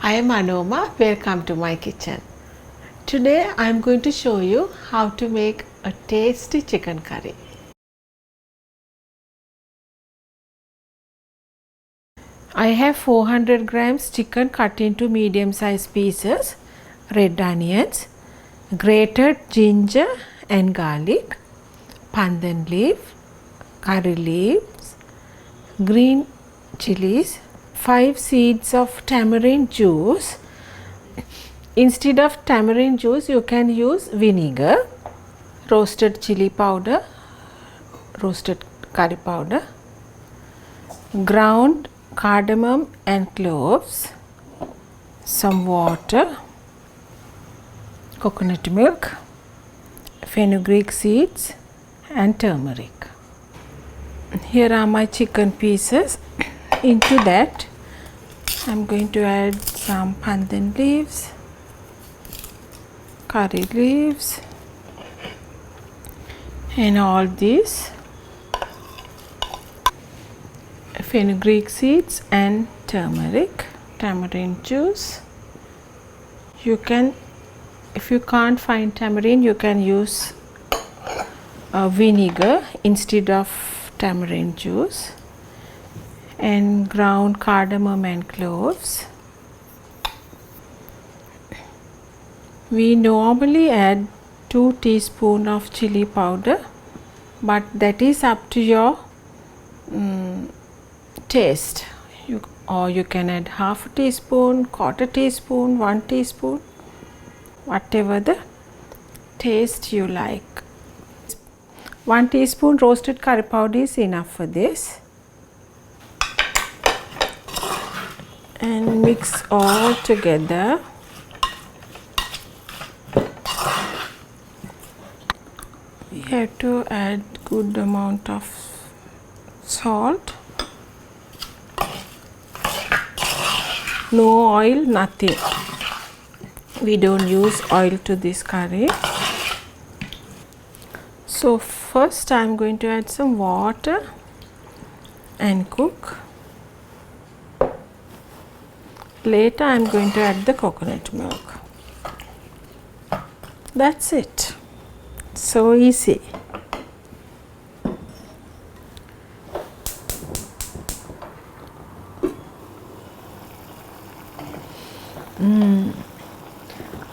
I am Anoma. Welcome to my kitchen. Today I am going to show you how to make a tasty chicken curry. I have 400 grams chicken cut into medium sized pieces, red onions, grated ginger and garlic, pandan leaf, curry leaves, green chilies, 5 seeds of tamarind juice. Instead of tamarind juice, you can use vinegar, roasted chili powder, roasted curry powder, ground cardamom and cloves, some water, coconut milk, fenugreek seeds and turmeric. Here are my chicken pieces. Into that I am going to add some pandan leaves, curry leaves and all these fenugreek seeds and turmeric, tamarind juice. You can, if you can't find tamarind, you can use vinegar instead of tamarind juice, and ground cardamom and cloves. We normally add 2 teaspoons of chili powder, but that is up to your taste. Or you can add half a teaspoon, quarter teaspoon, 1 teaspoon, whatever the taste you like. 1 teaspoon roasted curry powder is enough for this. And mix all together. We have to add good amount of salt. No oil, nothing. We don't use oil to this curry. So first I am going to add some water and cook. Later I am going to add the coconut milk. That's it. So easy.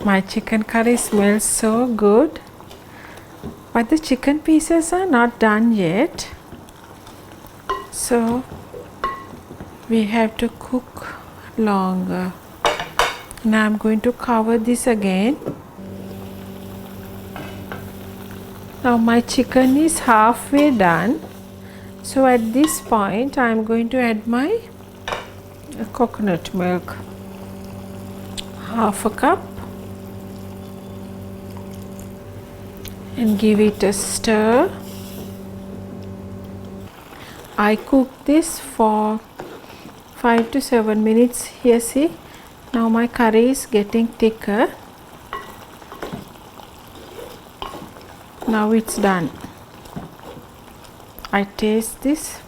My chicken curry smells so good, but the chicken pieces are not done yet, so we have to cook longer. Now I am going to cover this again. Now my chicken is halfway done, so at this point I am going to add my coconut milk, half a cup, and give it a stir. I cooked this for 5 to 7 minutes. Here, see, now my curry is getting thicker. Now it's done. I taste this.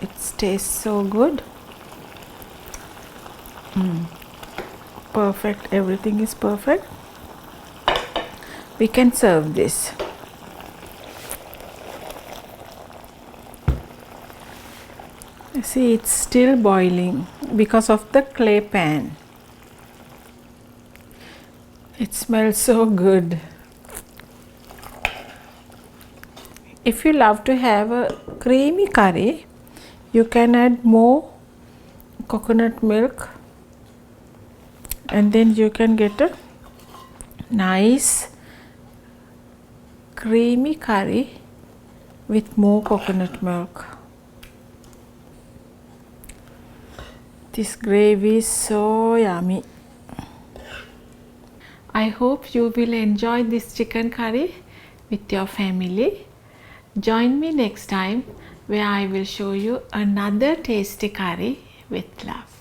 It tastes so good. Perfect. Everything is perfect. We can serve this. See, it's still boiling because of the clay pan. It smells so good. If you love to have a creamy curry, you can add more coconut milk, and then you can get a nice creamy curry with more coconut milk. This gravy is so yummy. I hope you will enjoy this chicken curry with your family. Join me next time where I will show you another tasty curry with love.